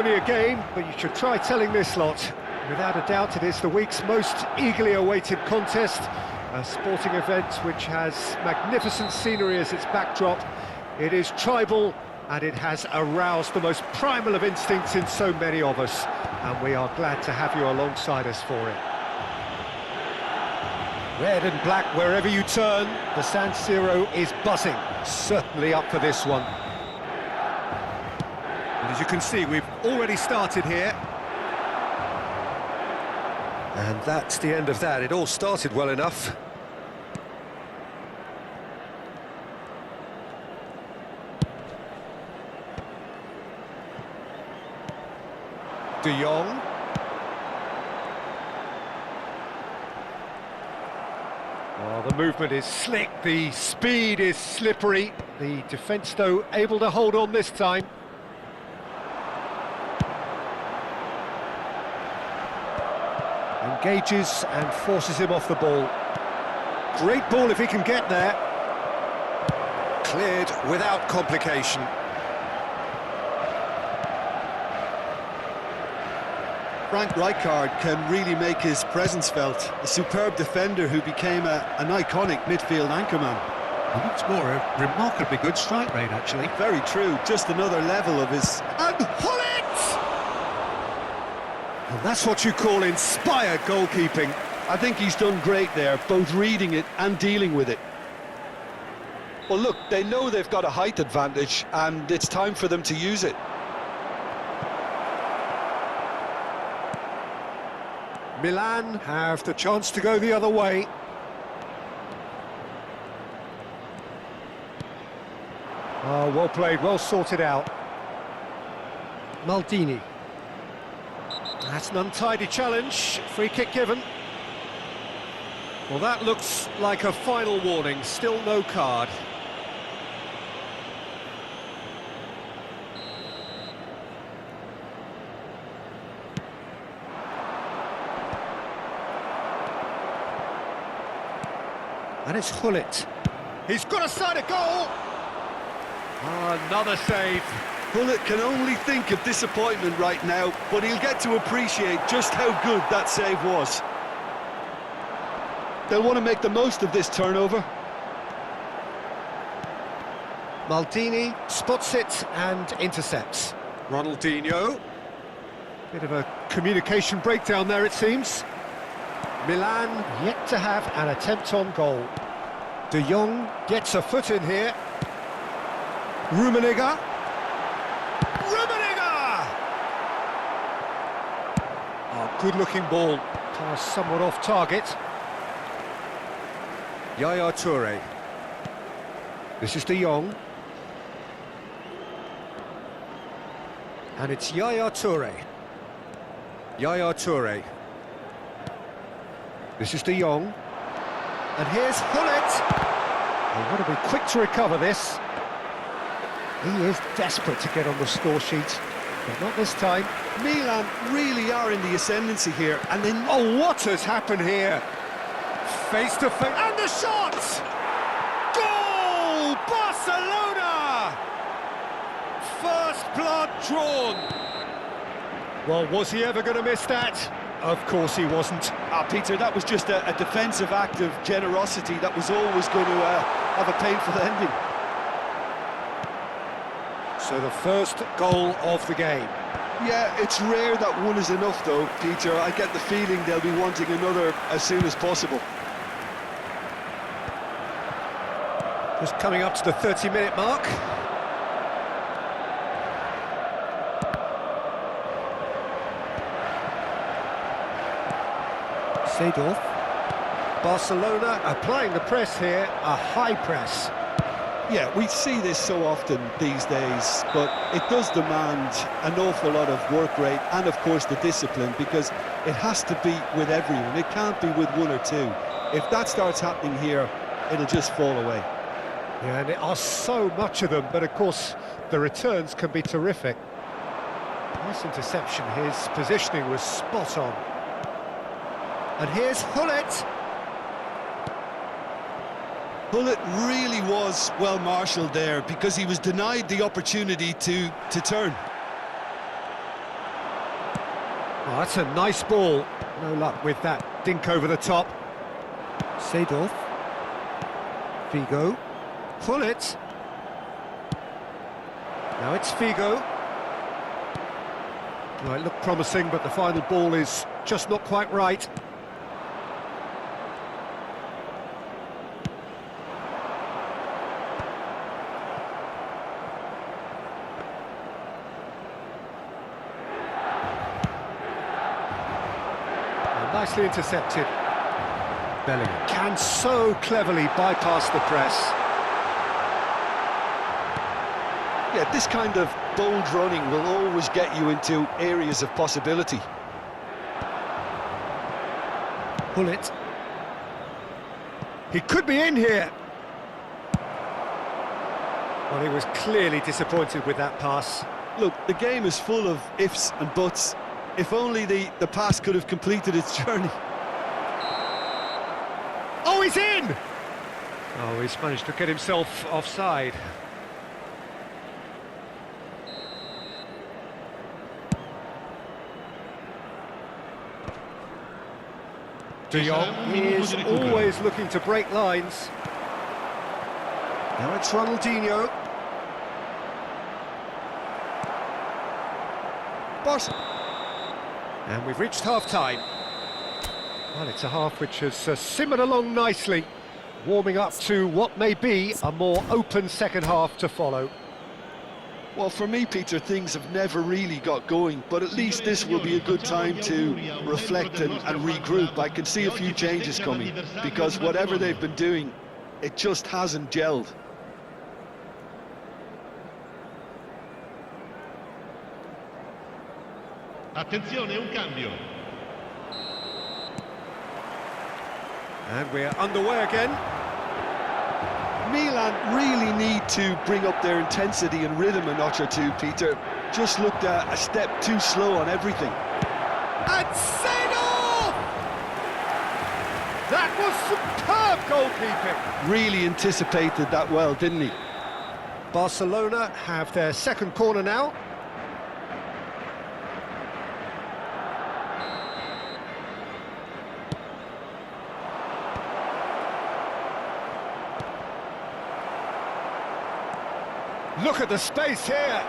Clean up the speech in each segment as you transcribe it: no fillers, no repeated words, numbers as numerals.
Only a game, but you should try telling this lot. Without a doubt, it is the week's most eagerly awaited contest, a sporting event which has magnificent scenery as its backdrop. It is tribal, and it has aroused the most primal of instincts in so many of us, and we are glad to have you alongside us for it. Red and black wherever you turn, the San Siro is buzzing, certainly up for this one. And as you can see, we've already started here. And that's the end of that. It all started well enough. De Jong. Well, the movement is slick, the speed is slippery. The defence, though, able to hold on this time. Engages and forces him off the ball. Great ball if he can get there. Cleared without complication. Frank Rijkaard can really make his presence felt. A superb defender who became an iconic midfield anchorman. He looks more a remarkably good strike rate, actually. Very true, just another level of his... And Gullit! And that's what you call inspired goalkeeping. I think he's done great there, both reading it and dealing with it. Well, look, they know they've got a height advantage, and it's time for them to use it. Milan have the chance to go the other way. Oh, well played, well sorted out. Maldini. That's an untidy challenge. Free kick given. Well, that looks like a final warning. Still no card. And it's Gullit. He's got a side of goal! Oh, another save. Gullit can only think of disappointment right now, but he'll get to appreciate just how good that save was. They'll want to make the most of this turnover. Maldini spots it and intercepts. Ronaldinho. Bit of a communication breakdown there, it seems. Milan yet to have an attempt on goal. De Jong gets a foot in here. Rummenigge. Rummenigge! Oh, good-looking ball. Pass somewhat off target. Yaya Toure. This is De Jong. And it's Yaya Toure. Yaya Toure. This is De Jong. And here's Gullit. They want to be quick to recover this. He is desperate to get on the score sheet, but not this time. Milan really are in the ascendancy here, and then... Oh, what has happened here? Face to face, and the shot! Goal! Barcelona! First blood drawn. Well, was he ever going to miss that? Of course he wasn't. Peter, that was just a defensive act of generosity that was always going to have a painful ending. So the first goal of the game. Yeah, it's rare that one is enough though, Peter. I get the feeling they'll be wanting another as soon as possible. Just coming up to the 30-minute mark. Seedorf. Barcelona applying the press here, a high press. Yeah, we see this so often these days, but it does demand an awful lot of work rate and, of course, the discipline, because it has to be with everyone. It can't be with one or two. If that starts happening here, it'll just fall away. Yeah, and there are so much of them, but, of course, the returns can be terrific. Nice interception. His positioning was spot on. And here's Gullit. Gullit really was well marshalled there because he was denied the opportunity to turn. Oh, that's a nice ball. No luck with that dink over the top. Seedorf. Figo. Pullet. Now it's Figo. Well, it looked promising, but the final ball is just not quite right. Nicely intercepted. Bellingham can so cleverly bypass the press. Yeah, this kind of bold running will always get you into areas of possibility. Pullet. He could be in here. Well, he was clearly disappointed with that pass. Look, the game is full of ifs and buts. If only the pass could have completed its journey. Oh, he's in! Oh, he's managed to get himself offside. De Jong is always looking to break lines. Now it's Ronaldinho. Boss. And we've reached half-time. Well, it's a half which has simmered along nicely, warming up to what may be a more open second half to follow. Well, for me, Peter, things have never really got going, but at least this will be a good time to reflect and regroup. I can see a few changes coming, because whatever they've been doing, it just hasn't gelled. Attenzione, un cambio. And we're underway again. Milan really need to bring up their intensity and rhythm a notch or two, Peter. Just looked a step too slow on everything. And Seedorf! That was superb goalkeeping. Really anticipated that well, didn't he? Barcelona have their second corner now. Look at the space here.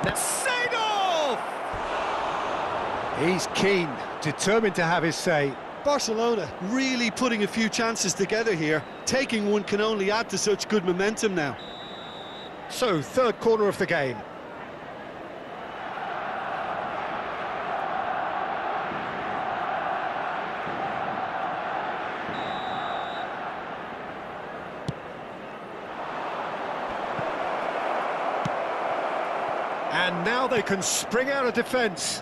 Seedorf! He's keen, determined to have his say. Barcelona really putting a few chances together here. Taking one can only add to such good momentum now. So, third corner of the game. And now they can spring out of defence.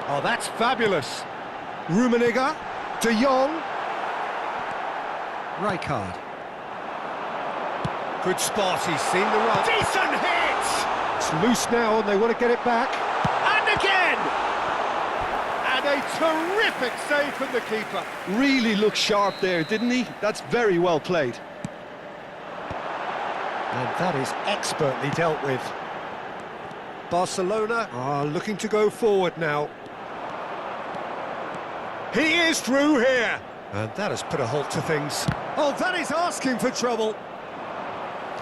Oh, that's fabulous. Rummenigge, De Jong. Rijkaard. Good spot, he's seen the run. Decent hit! It's loose now and they want to get it back. And again! And a terrific save from the keeper. Really looked sharp there, didn't he? That's very well played. And that is expertly dealt with. Barcelona are looking to go forward now. He is through here. And that has put a halt to things. Oh, that is asking for trouble.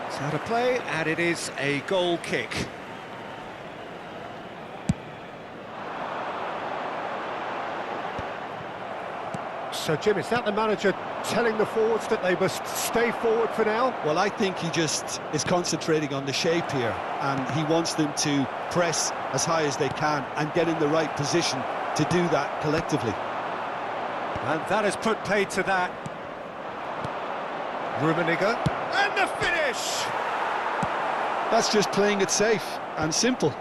It's out of play, and it is a goal kick. So, Jim, is that the manager telling the forwards that they must stay forward for now? Well, I think he just is concentrating on the shape here, and he wants them to press as high as they can and get in the right position to do that collectively. And that has put paid to that. Rummenigge, and the finish! That's just playing it safe and simple.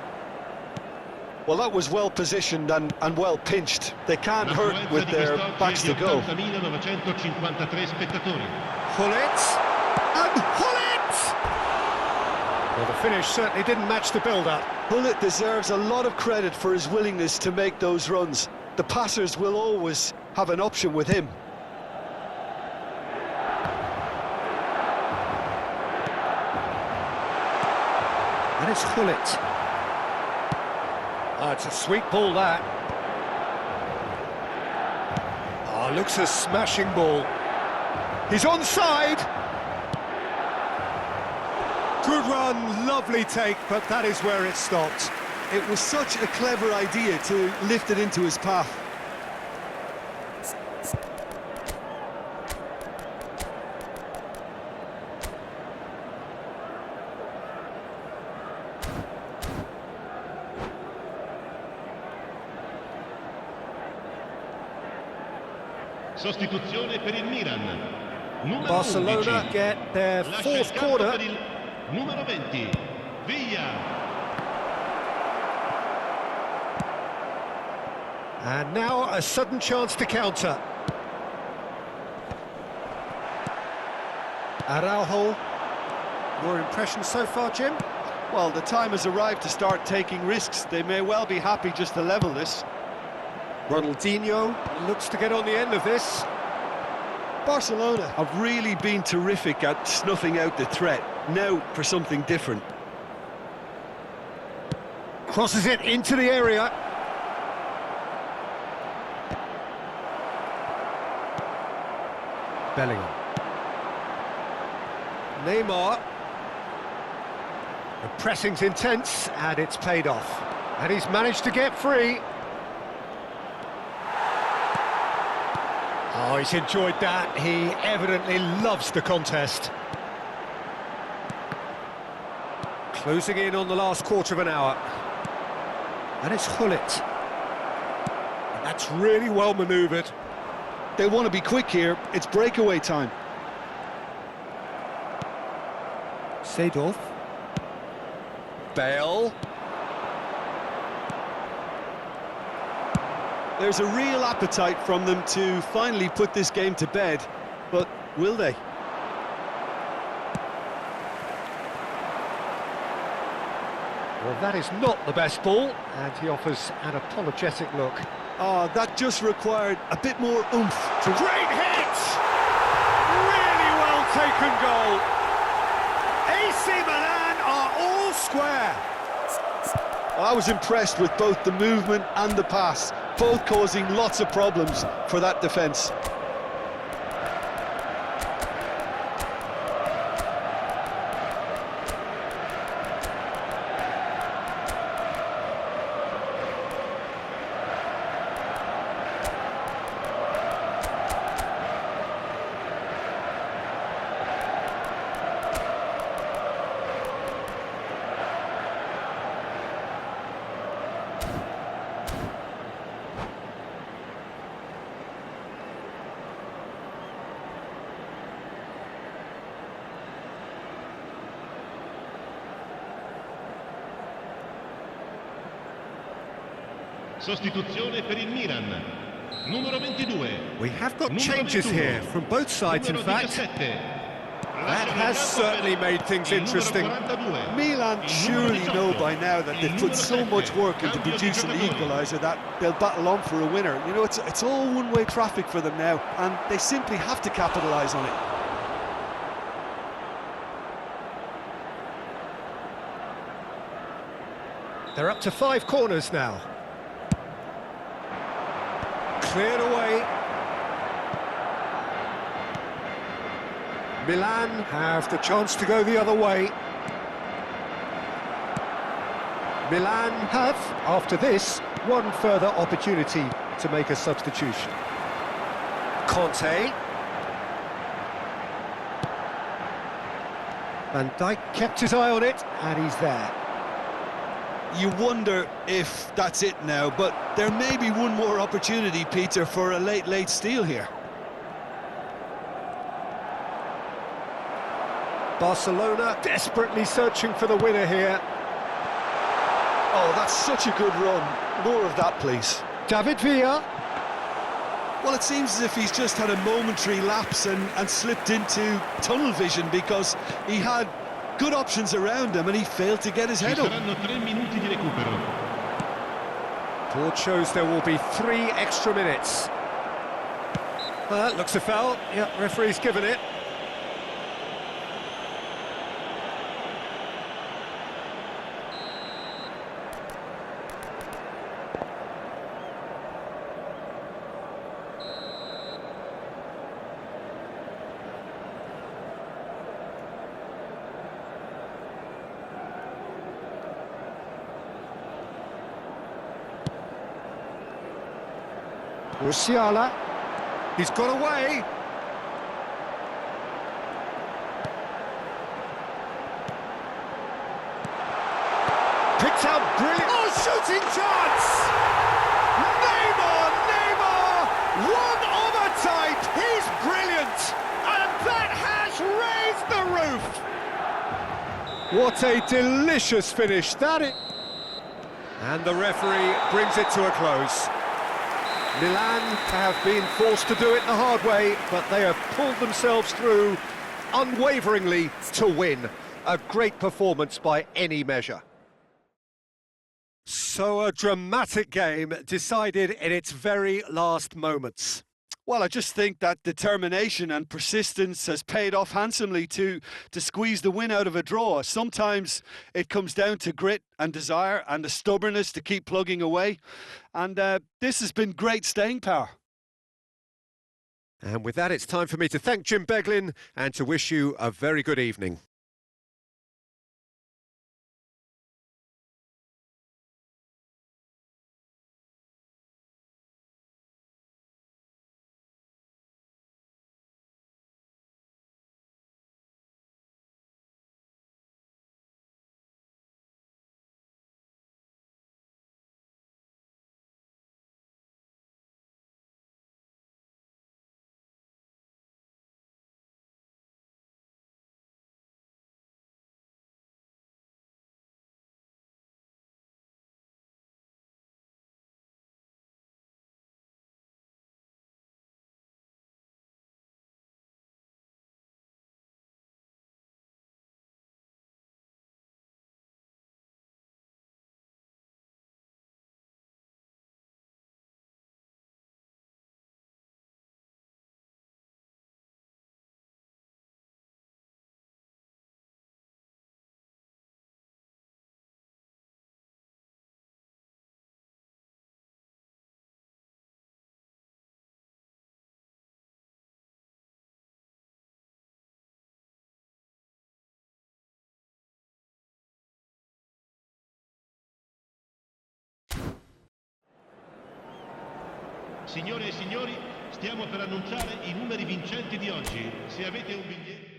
Well, that was well positioned and well pinched. They can't hurt with their backs to go. Pullet, and Pullet! Well, the finish certainly didn't match the build-up. Pullet deserves a lot of credit for his willingness to make those runs. The passers will always have an option with him. And it's Pullet. It's a sweet ball, that. Oh, looks a smashing ball. He's onside. Good run, lovely take, but that is where it stopped. It was such a clever idea to lift it into his path. Sostituzione per il Milan. Numero Barcelona 11. get their Lascia fourth il campo corner. per il numero 20. Villa. And now a sudden chance to counter. Araujo. Your impression so far, Jim? Well, the time has arrived to start taking risks. They may well be happy just to level this. Ronaldinho looks to get on the end of this. Barcelona have really been terrific at snuffing out the threat. Now for something different. Crosses it into the area. Bellingham. Neymar. The pressing's intense, and it's paid off. And he's managed to get free. Oh, he's enjoyed that. He evidently loves the contest. Closing in on the last quarter of an hour. And it's Gullit. And that's really well manoeuvred. They want to be quick here. It's breakaway time. Seedorf. Bale. There's a real appetite from them to finally put this game to bed, but will they? Well, that is not the best ball, and he offers an apologetic look. Oh, that just required a bit more oomph. Great hit! Really well taken goal. AC Milan are all square. I was impressed with both the movement and the pass, both causing lots of problems for that defence. Sostituzione per il Milan. Numero 22. We have got Numero changes 21. here from both sides, in Numero fact. 17. That has certainly made things interesting. Milan surely know by now that they've put so much work into producing the equaliser that they'll battle on for a winner. You know, it's all one-way traffic for them now, and they simply have to capitalise on it. They're up to 5 corners now. Cleared away. Milan have the chance to go the other way. Milan have, after this, one further opportunity to make a substitution. Conte. Van Dijk kept his eye on it, and he's there. You wonder if that's it now, but there may be one more opportunity, Peter, for a late steal here. Barcelona desperately searching for the winner here. Oh, that's such a good run. More of that, please. David Villa. Well, it seems as if he's just had a momentary lapse and slipped into tunnel vision, because he had good options around him and he failed to get his head up. Saranno 3 minuti di recupero. Board shows there will be 3 extra minutes. Well, that looks a foul. Yeah, referee's given it. Musiala. He's got away. Picked out brilliant. Oh, shooting chance! Neymar! One of a type! He's brilliant! And that has raised the roof! What a delicious finish that is! And the referee brings it to a close. Milan have been forced to do it the hard way, but they have pulled themselves through unwaveringly to win. A great performance by any measure. So a dramatic game decided in its very last moments. Well, I just think that determination and persistence has paid off handsomely to squeeze the win out of a draw. Sometimes it comes down to grit and desire and the stubbornness to keep plugging away. And this has been great staying power. And with that, it's time for me to thank Jim Beglin and to wish you a very good evening. Signore e signori, stiamo per annunciare i numeri vincenti di oggi. Se avete un biglietto...